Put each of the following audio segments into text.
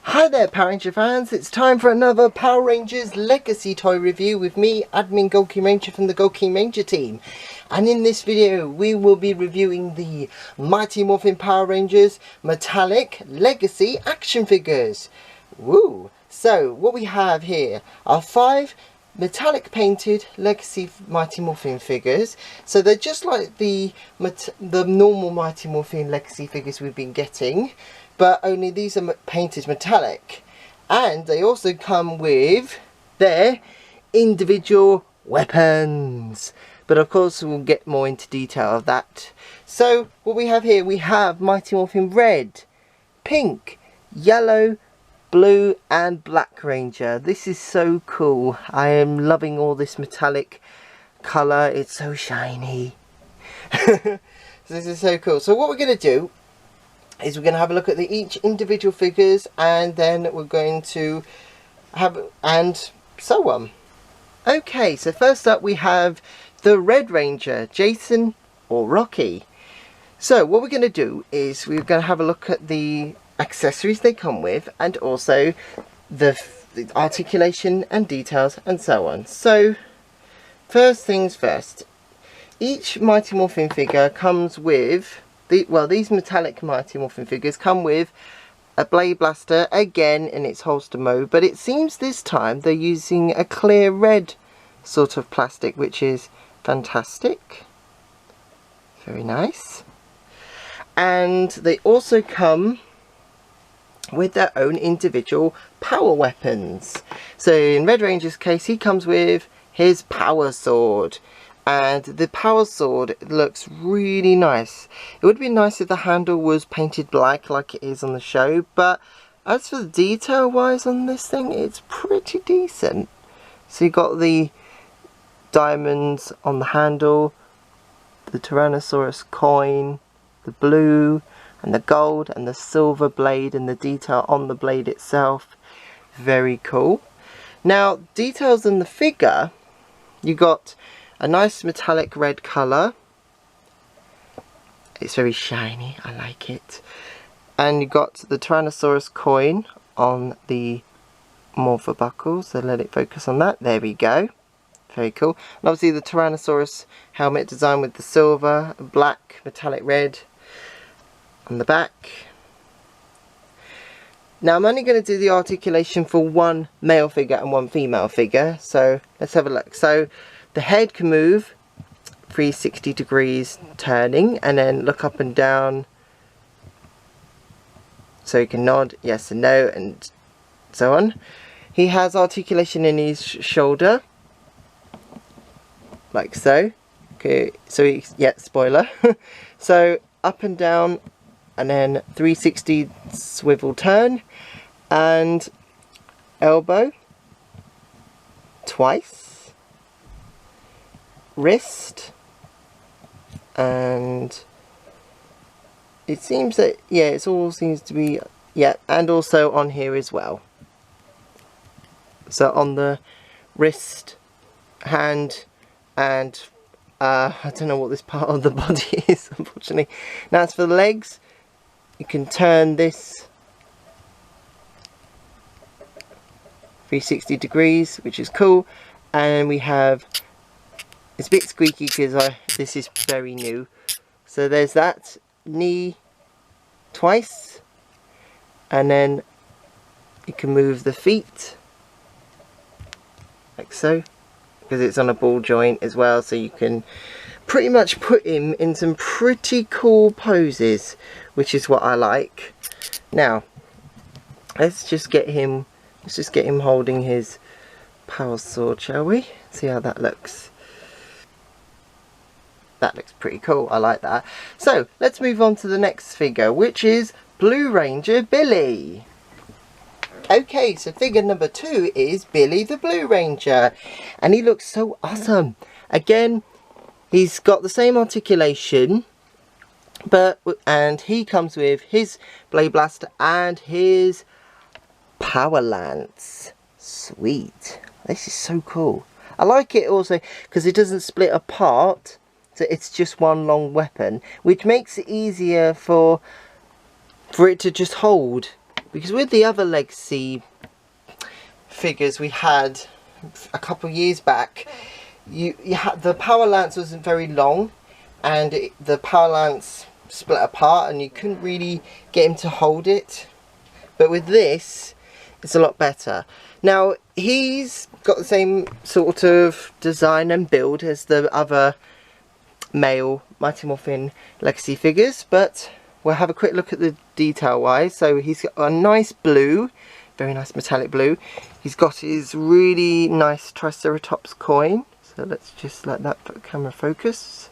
Hi there Power Ranger fans, it's time for another Power Rangers Legacy toy review with me, Admin GoldKingRanger from the GoldKingRanger team. And in this video we will be reviewing the Mighty Morphin Power Rangers Metallic Legacy action figures. Woo! So what we have here are 5 metallic painted Legacy Mighty Morphin figures. So they're just like the normal Mighty Morphin Legacy figures we've been getting, but only these are painted metallic, and they also come with their individual weapons, but of course we'll get more into detail of that. So what we have here, we have Mighty Morphin Red, Pink, Yellow, Blue and Black Ranger. This is so cool. I am loving all this metallic colour, it's so shiny. This is so cool. So what we're going to do is we're going to have a look at each individual figures, and then we're going to have, and so on. Okay, so first up we have the Red Ranger, Jason or Rocky. So what we're going to do is we're going to have a look at the accessories they come with, and also the articulation and details and so on. So first things first, each Mighty Morphin figure comes with these metallic Mighty Morphin figures come with a blade blaster, again in its holster mode, but it seems this time they're using a clear red sort of plastic, which is fantastic. Very nice. And they also come with their own individual power weapons. So in Red Ranger's case, he comes with his power sword. And the power sword looks really nice. It would be nice if the handle was painted black like it is on the show, but as for the detail wise on this thing, it's pretty decent. So you got the diamonds on the handle, the Tyrannosaurus coin, the blue and the gold and the silver blade, and the detail on the blade itself. Very cool. Now, details in the figure, you got a nice metallic red colour. It's very shiny, I like it. And you got the Tyrannosaurus coin on the morpher buckle, so let it focus on that. There we go. Very cool. And obviously the Tyrannosaurus helmet design with the silver, black, metallic red on the back. Now I'm only going to do the articulation for one male figure and one female figure, so let's have a look. So the head can move 360 degrees turning, and then look up and down, so he can nod yes and no and so on. He has articulation in his shoulder, like so. Okay, so spoiler. So up and down, and then 360 swivel turn, and elbow twice, wrist, and it seems that, yeah, it all seems to be, yeah, and also on here as well. So on the wrist, hand, and I don't know what this part of the body is, unfortunately. Now as for the legs, you can turn this 360 degrees, which is cool. And we have, it's a bit squeaky because this is very new. So there's that, knee twice, and then you can move the feet like so, because it's on a ball joint as well, so you can pretty much put him in some pretty cool poses, which is what I like. Now let's just get him holding his power sword, shall we? See how that looks. That looks pretty cool, I like that. So let's move on to the next figure, which is Blue Ranger Billy. Okay, so figure number 2 is Billy the Blue Ranger, and he looks so awesome. Again, he's got the same articulation, and he comes with his blade blaster and his power lance. Sweet, this is so cool. I like it also because it doesn't split apart, so it's just one long weapon, which makes it easier for it to just hold because with the other legacy figures we had a couple of years back, you had the power lance wasn't very long, and the power lance split apart and you couldn't really get him to hold it. But with this, it's a lot better. Now, he's got the same sort of design and build as the other male Mighty Morphin legacy figures, but we'll have a quick look at the detail wise. So he's got a nice blue, very nice metallic blue. He's got his really nice Triceratops coin. So let's just let that camera focus.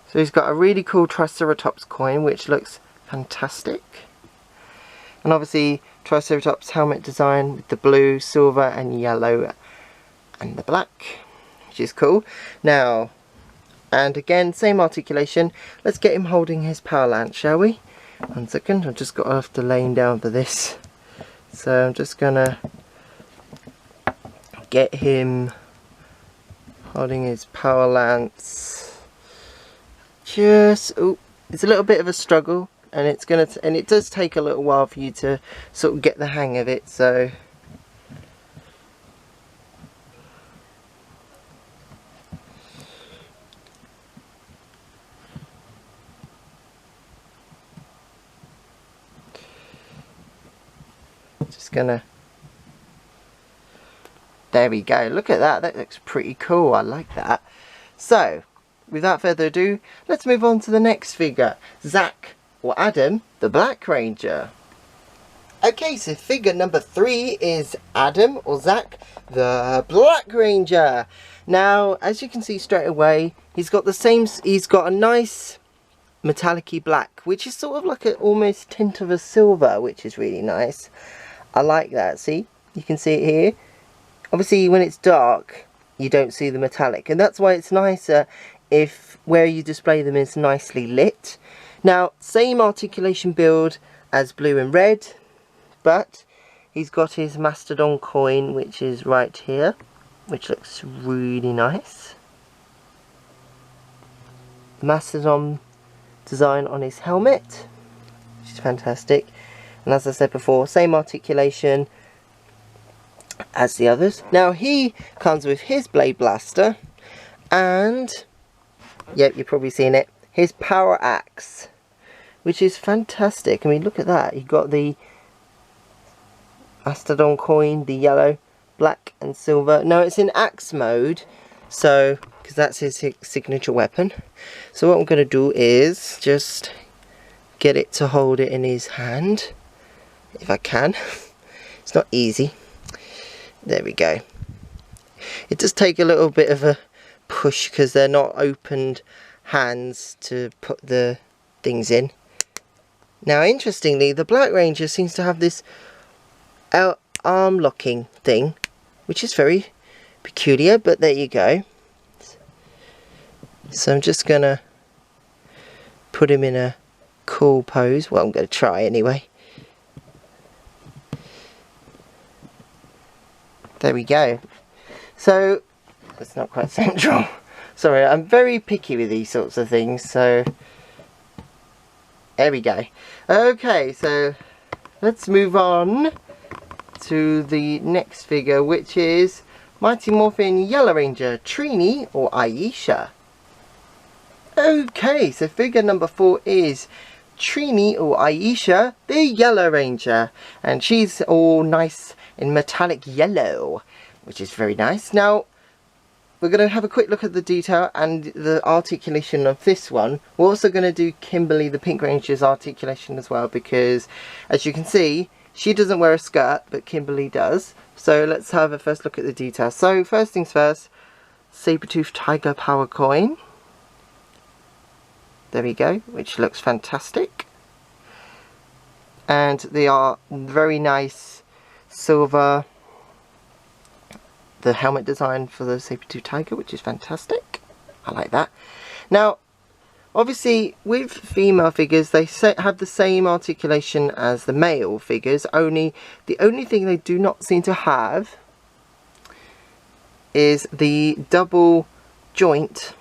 So he's got a really cool Triceratops coin which looks fantastic. And obviously Triceratops helmet design with the blue, silver and yellow and the black, which is cool. Now, and again, same articulation. Let's get him holding his power lance, shall we? 1 second, I've just got off the laying down for this. So I'm just gonna get him holding his power lance. Just, oh, it's a little bit of a struggle. And it does take a little while for you to sort of get the hang of it, so just gonna, there we go, look at that, that looks pretty cool, I like that. So without further ado, let's move on to the next figure, Zach or Adam, the Black Ranger. Okay, so figure number 3 is Adam or Zach, the Black Ranger. Now, as you can see straight away, he's got a nice metallic-y black, which is sort of like an almost tint of a silver, which is really nice. I like that, see? You can see it here. Obviously, when it's dark, you don't see the metallic, and that's why it's nicer if where you display them is nicely lit. Now, same articulation build as blue and red, but he's got his Mastodon coin, which is right here, which looks really nice. The Mastodon design on his helmet, which is fantastic. And as I said before, same articulation as the others. Now, he comes with his Blade Blaster, and, yep, you've probably seen it, his Power Axe, which is fantastic. I mean, look at that. You've got the Mastodon coin, the yellow, black and silver. Now, it's in axe mode, so, because that's his signature weapon. So what I'm going to do is just get it to hold it in his hand, if I can. It's not easy. There we go. It does take a little bit of a push because they're not opened hands to put the things in. Now, interestingly, the Black Ranger seems to have this arm locking thing, which is very peculiar, but there you go. So I'm just going to put him in a cool pose. Well, I'm going to try anyway. There we go. So, it's not quite central. Sorry, I'm very picky with these sorts of things, so there we go. Okay, so let's move on to the next figure, which is Mighty Morphin Yellow Ranger, Trini or Aisha. Okay, so figure number 4 is Trini or Aisha, the Yellow Ranger, and she's all nice in metallic yellow, which is very nice. Now, we're going to have a quick look at the detail and the articulation of this one. We're also going to do Kimberly the Pink Ranger's articulation as well, because as you can see, she doesn't wear a skirt, but Kimberly does. So let's have a first look at the detail. So first things first, saber-tooth tiger power coin. There we go, which looks fantastic. And they are very nice silver, the helmet design for the saber-tooth tiger, which is fantastic. I like that. Now, obviously, with female figures, they have the same articulation as the male figures, only the only thing they do not seem to have is the double joint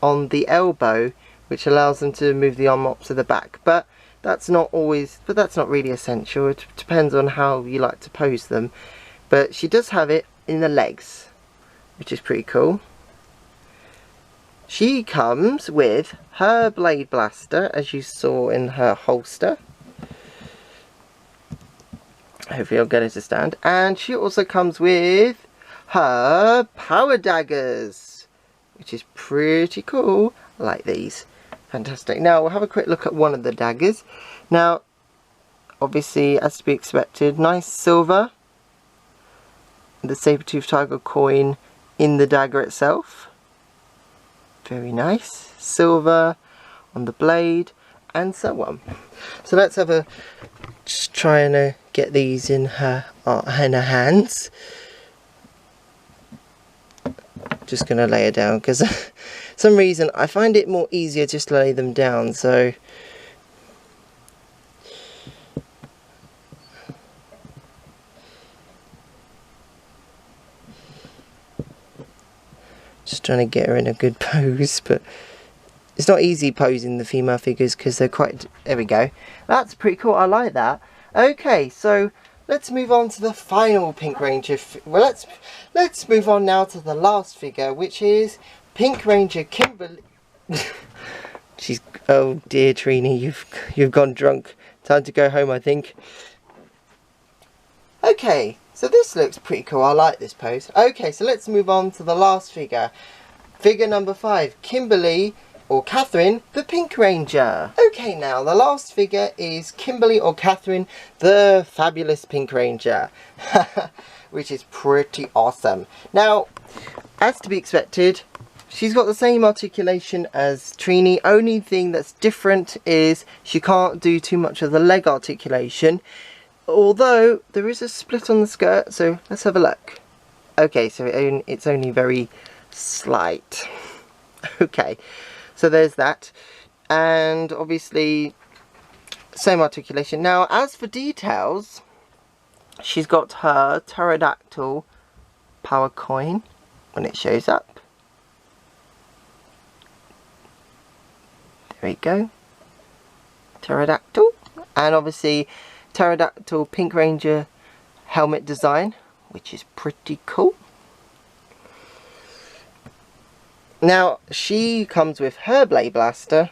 on the elbow, which allows them to move the arm up to the back. But That's not always, but that's not really essential. It depends on how you like to pose them. But she does have it in the legs, which is pretty cool. She comes with her blade blaster, as you saw in her holster. Hopefully I'll get her to stand. And she also comes with her power daggers, which is pretty cool. I like these. Fantastic. Now we'll have a quick look at one of the daggers. Now, obviously, as to be expected, nice silver. The saber-tooth tiger coin in the dagger itself. Very nice. Silver on the blade and so on. So let's have a just try and get these in her hands. Just gonna lay her down because some reason I find it more easier just to lay them down. So just trying to get her in a good pose, but it's not easy posing the female figures because they're quite... There we go. That's pretty cool. I like that. Okay, so let's move on to the final Pink Ranger. Well, let's move on now to the last figure, which is Pink Ranger Kimberly. She's... Oh dear, Trini, you've gone drunk. Time to go home, I think. Okay, so this looks pretty cool. I like this pose. Okay, so let's move on to the last figure. Figure number 5, Kimberly or Catherine, the Pink Ranger. Okay, now the last figure is Kimberly or Catherine, the fabulous Pink Ranger, which is pretty awesome. Now, as to be expected, she's got the same articulation as Trini. Only thing that's different is she can't do too much of the leg articulation, although there is a split on the skirt, so let's have a look. Okay, so it's only very slight. Okay. So there's that, and obviously same articulation. Now as for details, she's got her pterodactyl power coin when it shows up. There we go, pterodactyl, and obviously pterodactyl Pink Ranger helmet design, which is pretty cool. Now, she comes with her blade blaster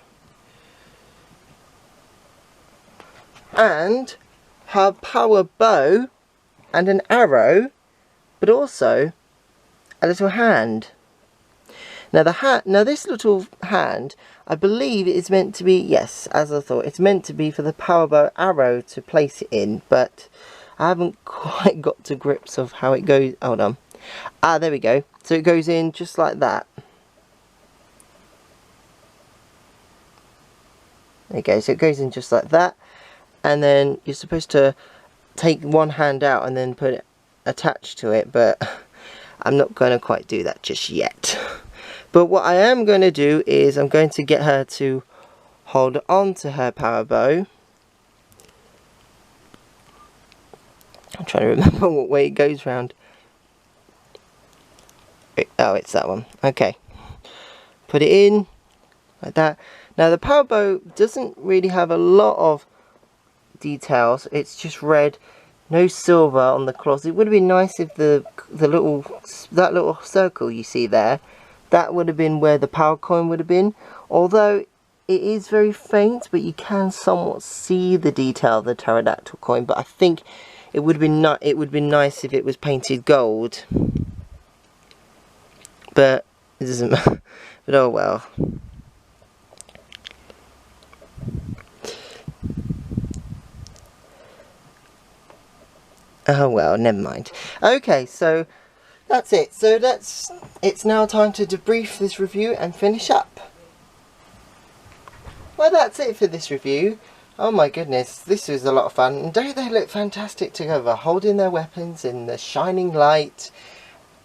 and her power bow and an arrow, but also a little hand. Now this little hand, I believe it is meant to be, yes, as I thought, it's meant to be for the power bow arrow to place it in, but I haven't quite got to grips of how it goes. Hold on. Ah, there we go. So it goes in just like that. There you go, so it goes in just like that, and then you're supposed to take one hand out and then put it attached to it, but I'm not going to quite do that just yet. But what I am going to do is I'm going to get her to hold on to her power bow. I'm trying to remember what way it goes round. Oh, it's that one. Okay. Put it in like that. Now the power bow doesn't really have a lot of details. It's just red, no silver on the cloth. It would have been nice if that little circle you see there, that would have been where the power coin would have been. Although it is very faint, but you can somewhat see the detail of the pterodactyl coin. But I think it would have been nice if it was painted gold. But it doesn't matter. But oh well. Oh well, never mind. Okay, so that's it. So it's now time to debrief this review and finish up. Well, that's it for this review. Oh my goodness, this was a lot of fun. And don't they look fantastic together, holding their weapons in the shining light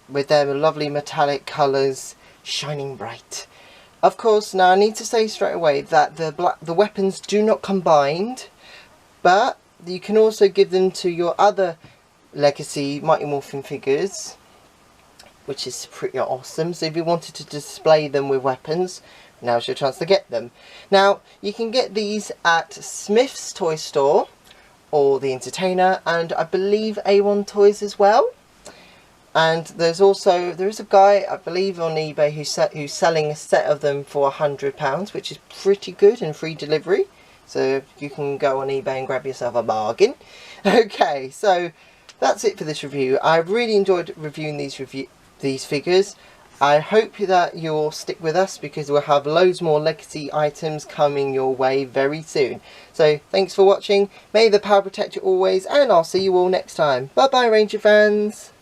with their lovely metallic colours shining bright. Of course, now I need to say straight away that the weapons do not combined, but you can also give them to your other Legacy Mighty Morphin figures, which is pretty awesome. So if you wanted to display them with weapons, now's your chance to get them. Now, you can get these at Smyths Toy Store or The Entertainer, and I believe A1 Toys as well. And there is a guy, I believe, on eBay who's selling a set of them for £100, which is pretty good, and free delivery. So you can go on eBay and grab yourself a bargain. Okay, so that's it for this review. I really enjoyed reviewing these figures. I hope that you'll stick with us, because we'll have loads more legacy items coming your way very soon. So thanks for watching. May the power protect you always, and I'll see you all next time. Bye bye, Ranger fans.